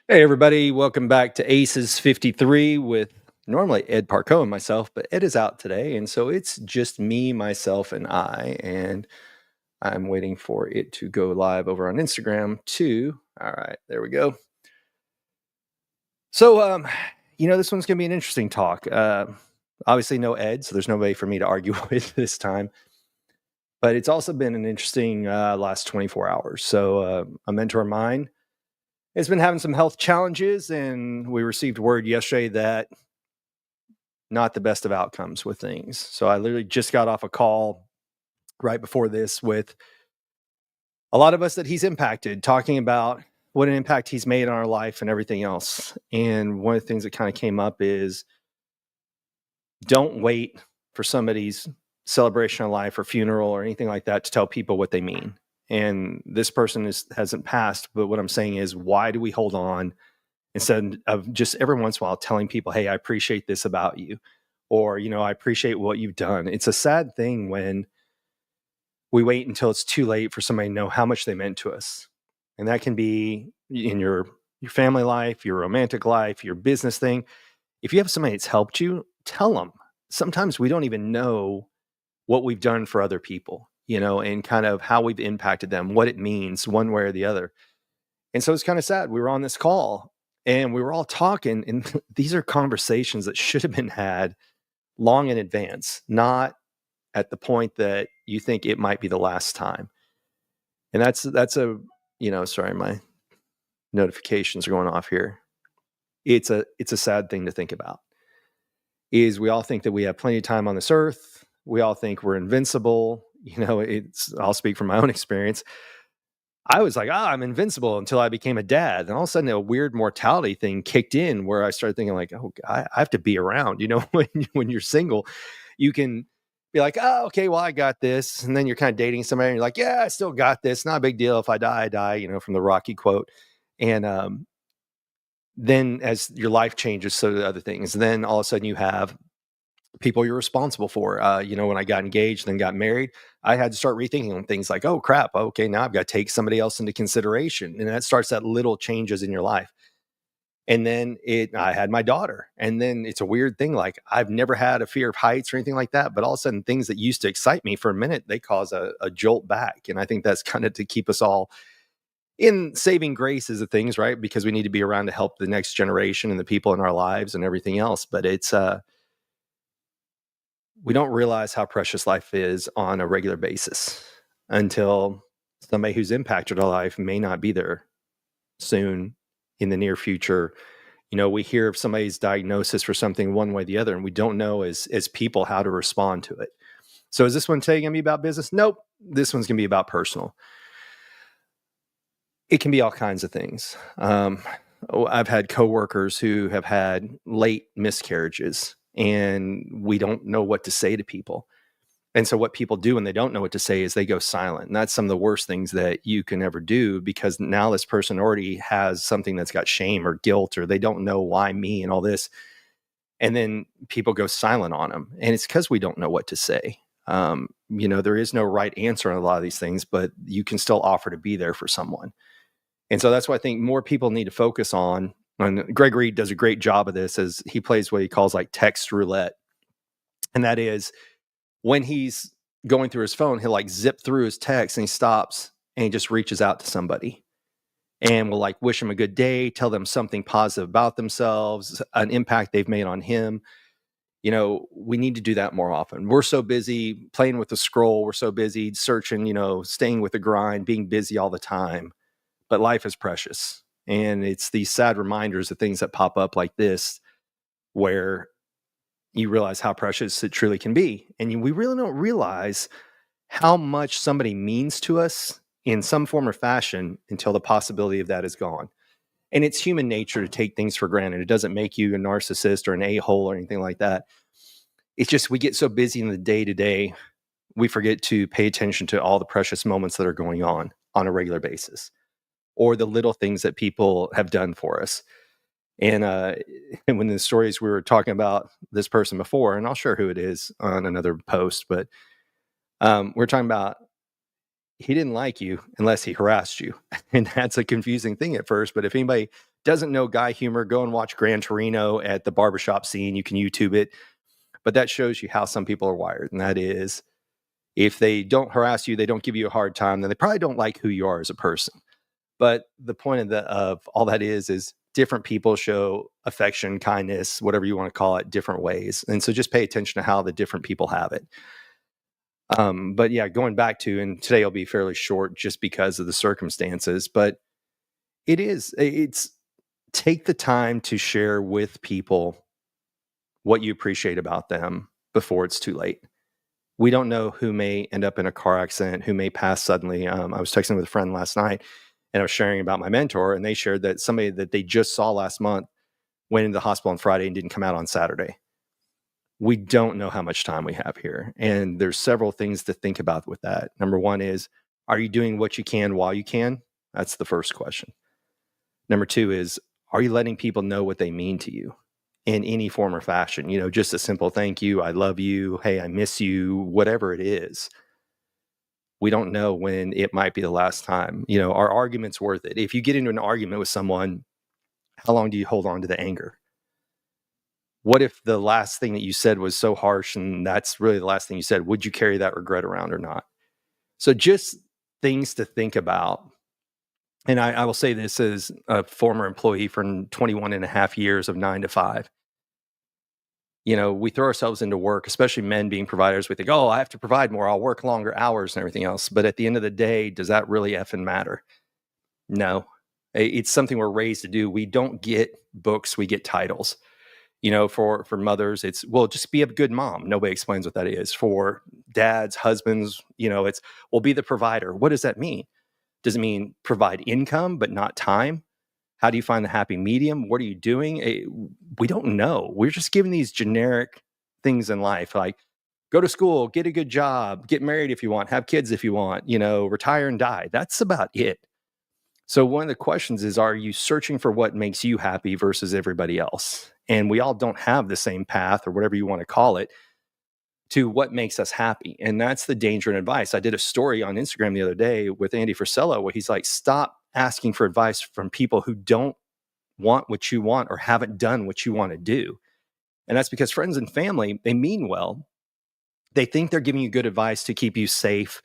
Hey, everybody. Welcome back to Aces 53 with normally Ed Parcaut and myself, but Ed is out today. And so it's just me, myself, and I. And I'm waiting for it to go live over on Instagram too. All right, there we go. So, this one's going to be an interesting talk. Obviously, no Ed, so there's no way for me to argue with this time. But it's also been an interesting last 24 hours. So, a mentor of mine has been having some health challenges, and we received word yesterday that not the best of outcomes with things. So I literally just got off a call right before this with a lot of us that he's impacted, talking about what an impact he's made on our life and everything else. And one of the things that kind of came up is don't wait for somebody's celebration of life or funeral or anything like that to tell people what they mean. And this person hasn't passed, but what I'm saying is, why do we hold on instead of just every once in a while telling people, hey, I appreciate this about you, or, I appreciate what you've done. It's a sad thing when we wait until it's too late for somebody to know how much they meant to us. And that can be in your family life, your romantic life, your business thing. If you have somebody that's helped you, tell them. Sometimes we don't even know what we've done for other people, and kind of how we've impacted them, what it means one way or the other. And so it's kind of sad. We were on this call and we were all talking, and these are conversations that should have been had long in advance, not at the point that you think it might be the last time. And sorry, my notifications are going off here. It's a sad thing to think about. Is we all think that we have plenty of time on this earth. We all think we're invincible. I'll speak from my own experience. I was like, I'm invincible until I became a dad. And all of a sudden a weird mortality thing kicked in where I started thinking like, oh, I have to be around, when you're single, you can be like, oh, okay, well, I got this. And then you're kind of dating somebody and you're like, yeah, I still got this. Not a big deal. If I die, I die, from the Rocky quote. And then as your life changes, so do other things. Then all of a sudden you have people you're responsible for. When I got engaged, then got married, I had to start rethinking on things like, oh crap, okay, now I've got to take somebody else into consideration. And that starts that little changes in your life. And then I had my daughter. And then it's a weird thing. Like, I've never had a fear of heights or anything like that. But all of a sudden, things that used to excite me for a minute, they cause a jolt back. And I think that's kind of to keep us all in saving graces of things, right? Because we need to be around to help the next generation and the people in our lives and everything else. But we don't realize how precious life is on a regular basis until somebody who's impacted our life may not be there soon in the near future. We hear of somebody's diagnosis for something one way or the other, and we don't know as people how to respond to it. So is this one today going to be about business? Nope. This one's going to be about personal. It can be all kinds of things. I've had coworkers who have had late miscarriages, and we don't know what to say to people. And so what people do when they don't know what to say is they go silent. And that's some of the worst things that you can ever do, because now this person already has something that's got shame or guilt, or they don't know why me and all this. And then people go silent on them. And it's because we don't know what to say. There is no right answer on a lot of these things, but you can still offer to be there for someone. And so that's what I think more people need to focus on. And Greg Reed does a great job of this, as he plays what he calls like text roulette. And that is, when he's going through his phone, he'll like zip through his text and he stops and he just reaches out to somebody and will like wish them a good day, tell them something positive about themselves, an impact they've made on him. We need to do that more often. We're so busy playing with the scroll. We're so busy searching, staying with the grind, being busy all the time. But life is precious. And it's these sad reminders of things that pop up like this, where you realize how precious it truly can be. And we really don't realize how much somebody means to us in some form or fashion until the possibility of that is gone. And it's human nature to take things for granted. It doesn't make you a narcissist or an a-hole or anything like that. It's just we get so busy in the day-to-day, we forget to pay attention to all the precious moments that are going on a regular basis, or the little things that people have done for us. And when the stories, we were talking about this person before, and I'll share who it is on another post, but we're talking about, he didn't like you unless he harassed you. And that's a confusing thing at first. But if anybody doesn't know guy humor, go and watch Gran Torino at the barbershop scene. You can YouTube it. But that shows you how some people are wired. And that is, if they don't harass you, they don't give you a hard time, then they probably don't like who you are as a person. But the point of all that is different people show affection, kindness, whatever you want to call it, different ways. And so just pay attention to how the different people have it. But yeah, going back to, and today will be fairly short just because of the circumstances, but it's take the time to share with people what you appreciate about them before it's too late. We don't know who may end up in a car accident, who may pass suddenly. I was texting with a friend last night and I was sharing about my mentor, and they shared that somebody that they just saw last month went into the hospital on Friday and didn't come out on Saturday. We don't know how much time we have here. And there's several things to think about with that. Number one is, are you doing what you can while you can? That's the first question. Number two is, are you letting people know what they mean to you in any form or fashion? You know, just a simple thank you, I love you, hey, I miss you, whatever it is. We don't know when it might be the last time. You know, are arguments worth it? If you get into an argument with someone, how long do you hold on to the anger? What if the last thing that you said was so harsh and that's really the last thing you said? Would you carry that regret around or not? So just things to think about. And I will say this as a former employee for 21 and a half years of 9 to 5. You know, we throw ourselves into work, especially men being providers. We think, oh, I have to provide more. I'll work longer hours and everything else. But at the end of the day, does that really effing matter? No. It's something we're raised to do. We don't get books, we get titles. You know, for mothers, it's, well, just be a good mom. Nobody explains what that is. For dads, husbands, you know, it's, well, be the provider. What does that mean? Does it mean provide income but not time? How do you find the happy medium? What are you doing? We don't know. We're just given these generic things in life, like go to school, get a good job, get married if you want, have kids if you want, you know, retire and die. That's about it. So one of the questions is, are you searching for what makes you happy versus everybody else? And we all don't have the same path, or whatever you want to call it, to what makes us happy. And that's the danger in advice. I did a story on Instagram the other day with Andy Frisella where he's like, stop asking for advice from people who don't want what you want or haven't done what you want to do. And that's because friends and family, they mean well. They think they're giving you good advice to keep you safe,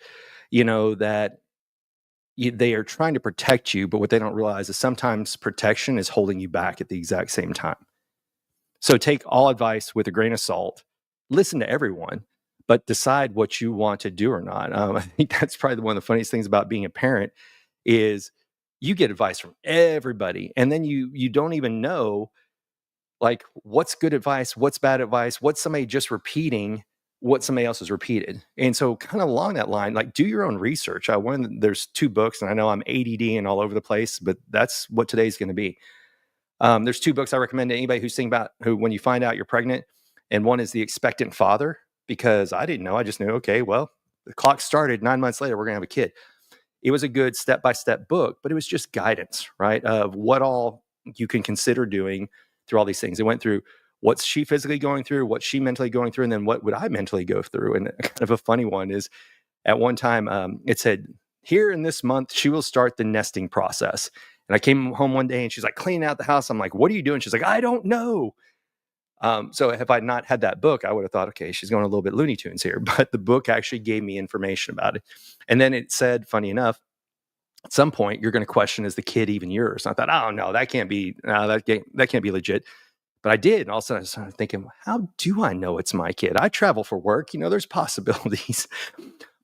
you know, that they are trying to protect you. But what they don't realize is sometimes protection is holding you back at the exact same time. So take all advice with a grain of salt, listen to everyone, but decide what you want to do or not. I think that's probably one of the funniest things about being a parent is you get advice from everybody. And then you don't even know like what's good advice, what's bad advice, what's somebody just repeating what somebody else has repeated. And so kind of along that line, like do your own research. There's 2 books, and I know I'm ADD and all over the place, but that's what today's going to be. There's 2 books I recommend to anybody who's thinking about when you find out you're pregnant. And one is The Expectant Father, because I didn't know. I just knew, okay, well, the clock started 9 months later, we're going to have a kid. It was a good step-by-step book, but it was just guidance, right? Of what all you can consider doing through all these things. It went through what's she physically going through, what's she mentally going through, and then what would I mentally go through. And kind of a funny one is at one time it said, here in this month, she will start the nesting process. And I came home one day and she's like cleaning out the house. I'm like, what are you doing? She's like, I don't know. So if I'd not had that book, I would have thought, okay, she's going a little bit Looney Tunes here. But the book actually gave me information about it. And then it said, funny enough, at some point you're going to question, is the kid even yours? And I thought, oh no, that can't be legit. But I did. And all of a sudden I started thinking, how do I know it's my kid? I travel for work. You know, there's possibilities.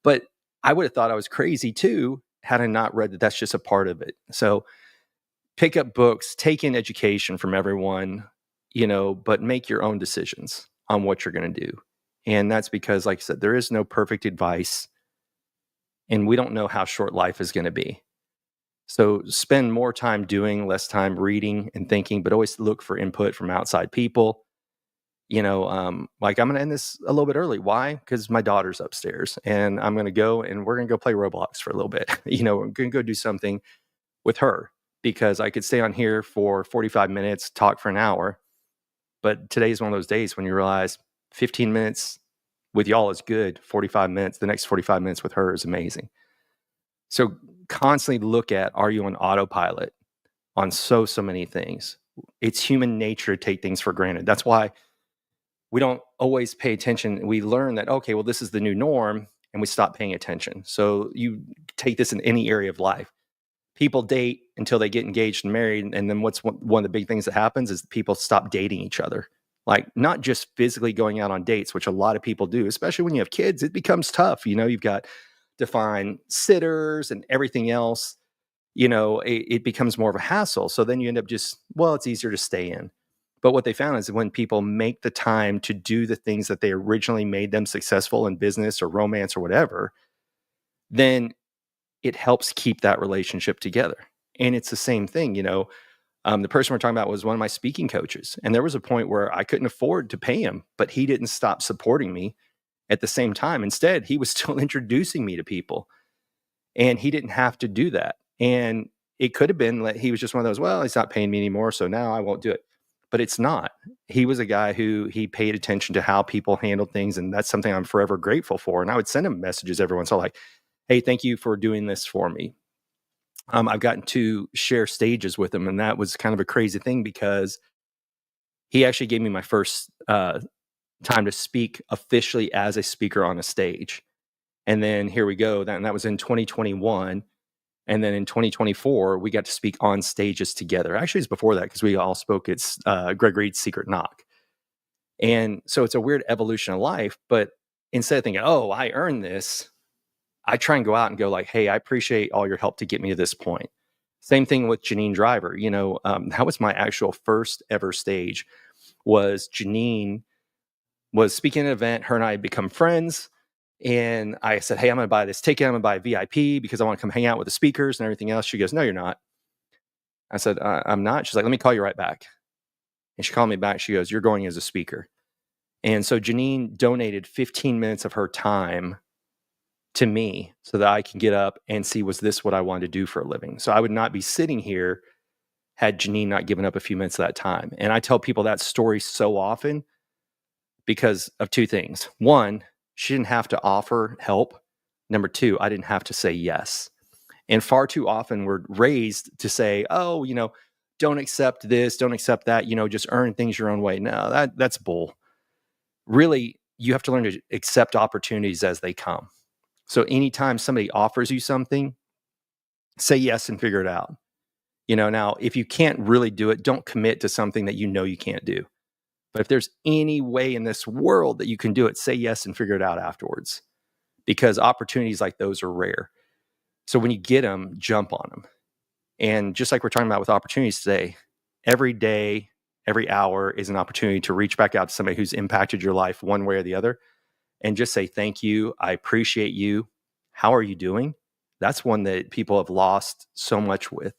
But I would have thought I was crazy too, had I not read that that's just a part of it. So pick up books, take in education from everyone, you know, but make your own decisions on what you're going to do. And that's because, like I said, there is no perfect advice, and we don't know how short life is going to be. So spend more time doing, less time reading and thinking, but always look for input from outside people. You know, like I'm going to end this a little bit early. Why? Because my daughter's upstairs and I'm going to go and we're going to go play Roblox for a little bit. You know, I'm going to go do something with her, because I could stay on here for 45 minutes, talk for an hour. But today's one of those days when you realize 15 minutes with y'all is good. 45 minutes, the next 45 minutes with her is amazing. So constantly look at, are you on autopilot? on so many things. It's human nature to take things for granted. That's why we don't always pay attention. We learn that, okay, well, this is the new norm, and we stop paying attention. So you take this in any area of life. People date until they get engaged and married. And then what's one of the big things that happens is people stop dating each other. Like, not just physically going out on dates, which a lot of people do, especially when you have kids, it becomes tough. You've got to find sitters and everything else. It becomes more of a hassle. So then you end up it's easier to stay in. But what they found is when people make the time to do the things that they originally made them successful in business or romance or whatever, then it helps keep that relationship together. And it's the same thing. The person we're talking about was one of my speaking coaches. And there was a point where I couldn't afford to pay him, but he didn't stop supporting me at the same time. Instead, he was still introducing me to people, and he didn't have to do that. And it could have been that he was just one of those, well, he's not paying me anymore, so now I won't do it. But it's not. He was a guy who he paid attention to how people handled things. And that's something I'm forever grateful for. And I would send him messages every once in a while, like, hey, thank you for doing this for me. I've gotten to share stages with him, and that was kind of a crazy thing because he actually gave me my first time to speak officially as a speaker on a stage. And then here we go. And that was in 2021. And then in 2024, we got to speak on stages together. Actually, it's before that because we all spoke at Greg Reed's Secret Knock. And so it's a weird evolution of life. But instead of thinking, oh, I earned this, I try and go out and go like, hey, I appreciate all your help to get me to this point. Same thing with Janine Driver. That was my actual first ever stage. Was Janine was speaking at an event. Her and I had become friends. And I said, hey, I'm going to buy this ticket. I'm going to buy VIP because I want to come hang out with the speakers and everything else. She goes, no, you're not. I said, I'm not. She's like, let me call you right back. And she called me back. She goes, you're going as a speaker. And so Janine donated 15 minutes of her time to me so that I can get up and see, was this what I wanted to do for a living? So I would not be sitting here had Janine not given up a few minutes of that time. And I tell people that story so often because of two things. One, she didn't have to offer help. Number two, I didn't have to say yes. And far too often we're raised to say, oh, don't accept this, don't accept that, just earn things your own way. No, that's bull. Really, you have to learn to accept opportunities as they come. So anytime somebody offers you something, say yes and figure it out. Now, if you can't really do it, don't commit to something that you can't do. But if there's any way in this world that you can do it, say yes and figure it out afterwards. Because opportunities like those are rare. So when you get them, jump on them. And just like we're talking about with opportunities today, every day, every hour is an opportunity to reach back out to somebody who's impacted your life one way or the other and just say, thank you. I appreciate you. How are you doing? That's one that people have lost so much with.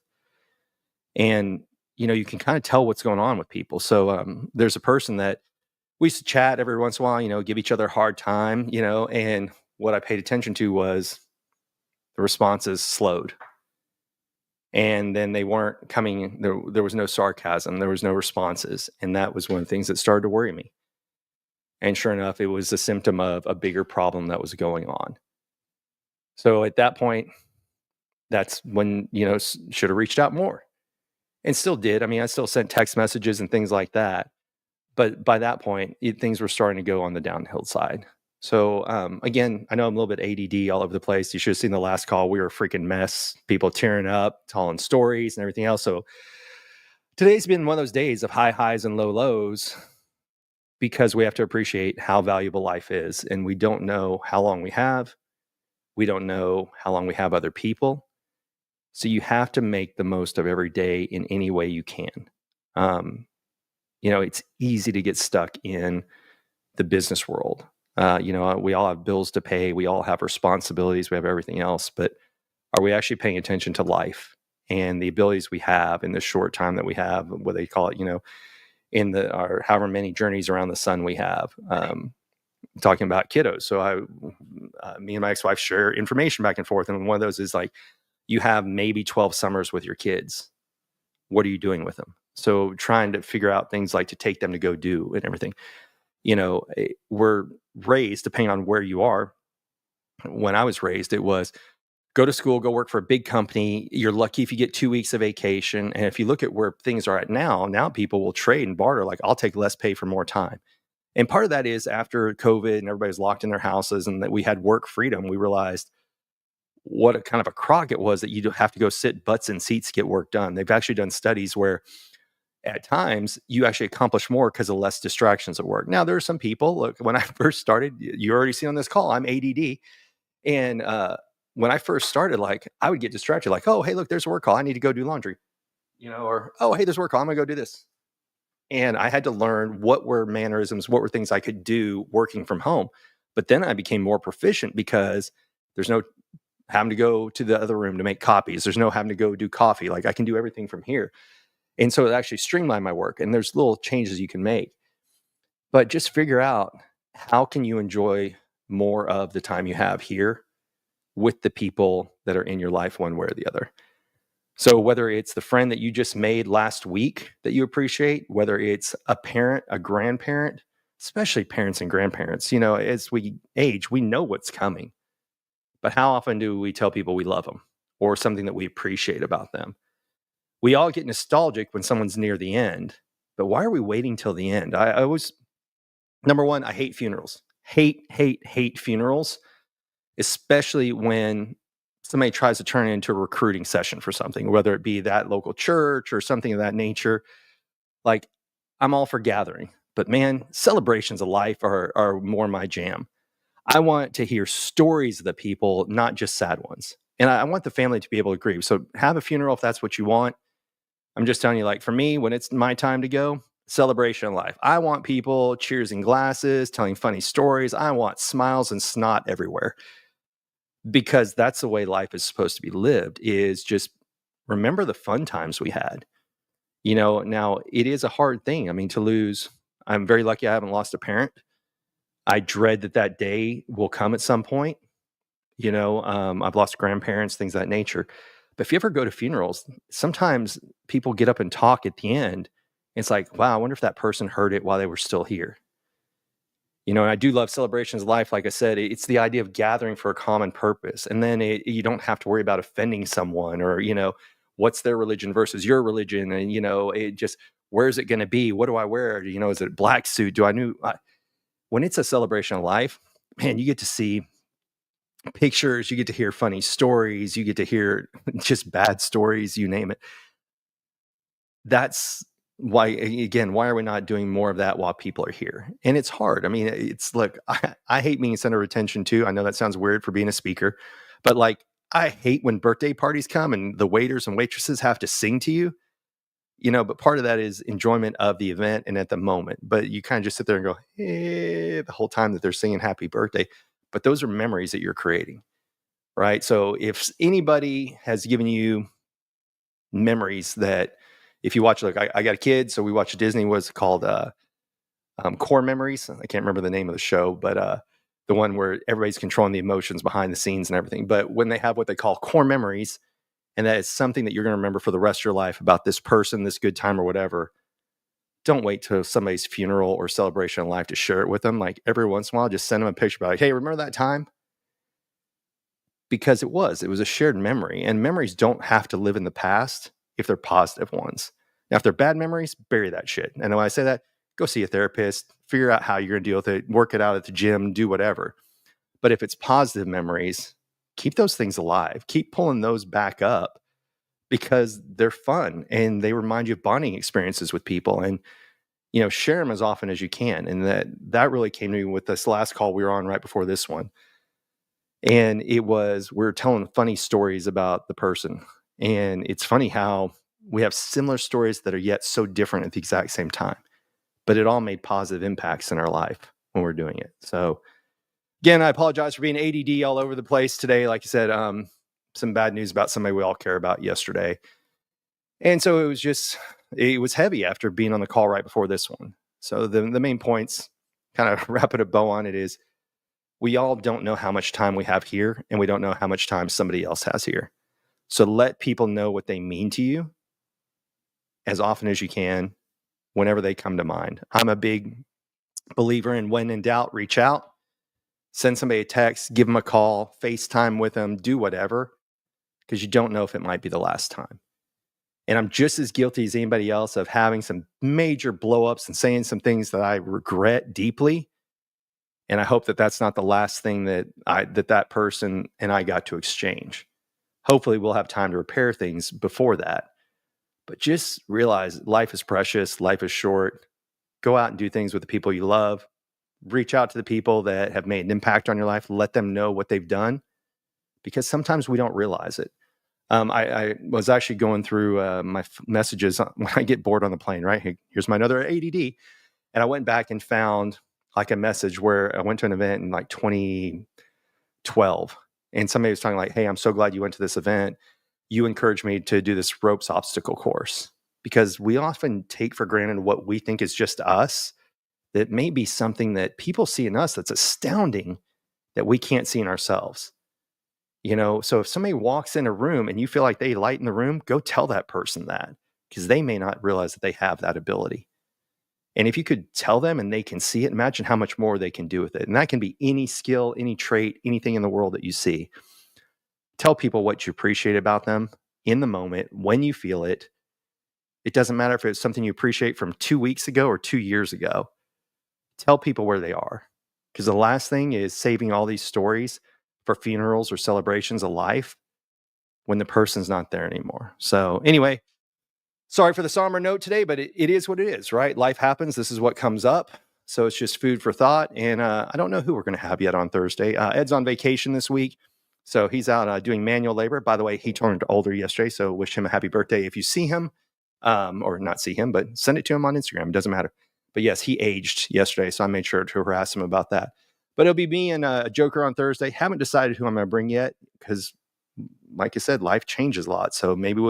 And, you can kind of tell what's going on with people. So there's a person that we used to chat every once in a while, give each other a hard time, and what I paid attention to was the responses slowed. And then they weren't coming, there was no sarcasm, there was no responses. And that was one of the things that started to worry me. And sure enough, it was a symptom of a bigger problem that was going on. So at that point, that's when, should have reached out more. And still did. I mean, I still sent text messages and things like that. But by that point, things were starting to go on the downhill side. So again, I know I'm a little bit ADD all over the place. You should have seen the last call. We were a freaking mess. People tearing up, telling stories and everything else. So today's been one of those days of high highs and low lows because we have to appreciate how valuable life is. And we don't know how long we have. We don't know how long we have other people. So you have to make the most of every day in any way you can. It's easy to get stuck in the business world. We all have bills to pay. We all have responsibilities. We have everything else. But are we actually paying attention to life and the abilities we have in the short time that we have, what they call it, in our however many journeys around the sun we have? Talking about kiddos. So me and my ex-wife share information back and forth. And one of those is like, you have maybe 12 summers with your kids. What are you doing with them? So trying to figure out things like to take them to go do and everything. We're raised, depending on where you are. When I was raised, it was go to school, go work for a big company. You're lucky if you get 2 weeks of vacation. And if you look at where things are at now people will trade and barter, like, I'll take less pay for more time. And part of that is after COVID and everybody was locked in their houses and that we had work freedom, we realized what a kind of a crock it was that you have to go sit butts in seats to get work done. They've actually done studies where at times you actually accomplish more because of less distractions at work. Now, there are some people, look, when I first started, you already see on this call, I'm ADD. And when I first started, like, I would get distracted, like, oh, hey, look, there's a work call. I need to go do laundry, or, oh, hey, there's a work call. I'm going to go do this. And I had to learn what were mannerisms, what were things I could do working from home. But then I became more proficient because there's no having to go to the other room to make copies. There's no having to go do coffee. Like, I can do everything from here. And so it actually streamlined my work. And there's little changes you can make. But just figure out, how can you enjoy more of the time you have here with the people that are in your life one way or the other. So whether it's the friend that you just made last week that you appreciate, whether it's a parent, a grandparent, especially parents and grandparents, as we age, we know what's coming. But how often do we tell people we love them or something that we appreciate about them? We all get nostalgic when someone's near the end, but why are we waiting till the end? I always, number one, I hate funerals. Hate funerals, especially when somebody tries to turn it into a recruiting session for something, whether it be that local church or something of that nature. Like, I'm all for gathering, but man, celebrations of life are more my jam. I want to hear stories of the people, not just sad ones. And I want the family to be able to grieve. So have a funeral if that's what you want. I'm just telling you, like, for me, when it's my time to go, celebration of life. I want people cheersing glasses, telling funny stories. I want smiles and snot everywhere, because that's the way life is supposed to be lived, is just remember the fun times we had. Now it is a hard thing. I mean, to lose, I'm very lucky I haven't lost a parent. I dread that day will come at some point. I've lost grandparents, things of that nature. But if you ever go to funerals, sometimes people get up and talk at the end. It's like, wow, I wonder if that person heard it while they were still here. And I do love celebrations of life. Like I said, it's the idea of gathering for a common purpose. And then you don't have to worry about offending someone or, what's their religion versus your religion. And, it just, where's it going to be? What do I wear? Is it a black suit? When it's a celebration of life, man, you get to see pictures, you get to hear funny stories, you get to hear just bad stories, you name it. That's why, again, why are we not doing more of that while people are here? And it's hard. I mean, look, I hate being center of attention too. I know that sounds weird for being a speaker, but like, I hate when birthday parties come and the waiters and waitresses have to sing to you, but part of that is enjoyment of the event and at the moment. But you kind of just sit there and go, hey, the whole time that they're singing happy birthday. But those are memories that you're creating, right? So if anybody has given you memories that, if you watch, like, I got a kid, so we watch Disney, what's it called? Core Memories. I can't remember the name of the show, but the one where everybody's controlling the emotions behind the scenes and everything. But when they have what they call core memories, and that is something that you're going to remember for the rest of your life about this person, this good time or whatever, don't wait till somebody's funeral or celebration of life to share it with them. Like, every once in a while, just send them a picture about, like, hey, remember that time? Because it was a shared memory, and memories don't have to live in the past if they're positive ones. Now, if they're bad memories, bury that shit. And when I say that, go see a therapist, figure out how you're going to deal with it, work it out at the gym, do whatever. But if it's positive memories, keep those things alive. Keep pulling those back up, because they're fun and they remind you of bonding experiences with people. And, share them as often as you can. And that really came to me with this last call we were on right before this one. And we were telling funny stories about the person. And it's funny how we have similar stories that are yet so different at the exact same time, but it all made positive impacts in our life when we're doing it. So again, I apologize for being ADD all over the place today. Like you said, some bad news about somebody we all care about yesterday. And so it was heavy after being on the call right before this one. So the main points, kind of wrapping a bow on it, is we all don't know how much time we have here, and we don't know how much time somebody else has here. So let people know what they mean to you as often as you can, whenever they come to mind. I'm a big believer in, when in doubt, reach out, send somebody a text, give them a call, FaceTime with them, do whatever. because you don't know if it might be the last time. And I'm just as guilty as anybody else of having some major blowups and saying some things that I regret deeply. And I hope that that's not the last thing that person and I got to exchange. Hopefully we'll have time to repair things before that. But just realize life is precious, life is short. Go out and do things with the people you love. Reach out to the people that have made an impact on your life. Let them know what they've done, because sometimes we don't realize it. I was actually going through my messages when I get bored on the plane, right? Here's my another ADD. And I went back and found like a message where I went to an event in like 2012. And somebody was talking like, hey, I'm so glad you went to this event. You encouraged me to do this ropes obstacle course, because we often take for granted what we think is just us. That may be something that people see in us that's astounding that we can't see in ourselves. So if somebody walks in a room and you feel like they lighten the room, go tell that person that, because they may not realize that they have that ability. And if you could tell them and they can see it, imagine how much more they can do with it. And that can be any skill, any trait, anything in the world that you see. Tell people what you appreciate about them in the moment when you feel it. It doesn't matter if it's something you appreciate from 2 weeks ago or 2 years ago. Tell people where they are, because the last thing is saving all these stories for funerals or celebrations of life when the person's not there anymore. So anyway, sorry for the somber note today, but it is what it is, right? Life happens. This is what comes up. So it's just food for thought. And I don't know who we're going to have yet on Thursday. Ed's on vacation this week, so he's out doing manual labor. By the way, he turned older yesterday, so wish him a happy birthday if you see him, or not see him, but send it to him on Instagram. It doesn't matter. But yes, he aged yesterday, so I made sure to harass him about that. But it'll be me and a Joker on Thursday. Haven't decided who I'm going to bring yet, because, like I said, life changes a lot. So maybe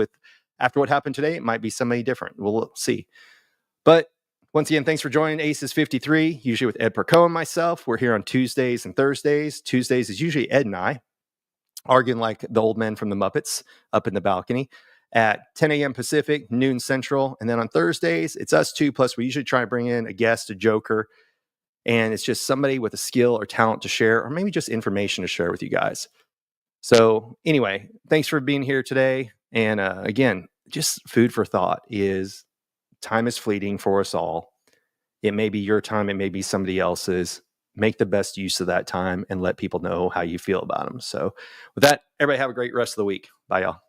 after what happened today, it might be somebody different. We'll see. But once again, thanks for joining Aces 53, usually with Ed Parcaut and myself. We're here on Tuesdays and Thursdays. Tuesdays is usually Ed and I arguing like the old men from the Muppets up in the balcony at 10 a.m. Pacific, noon Central. And then on Thursdays, it's us two. Plus, we usually try to bring in a guest, a joker. And it's just somebody with a skill or talent to share, or maybe just information to share with you guys. So anyway, thanks for being here today. And again, just food for thought is time is fleeting for us all. It may be your time. It may be somebody else's. Make the best use of that time and let people know how you feel about them. So with that, everybody have a great rest of the week. Bye, y'all.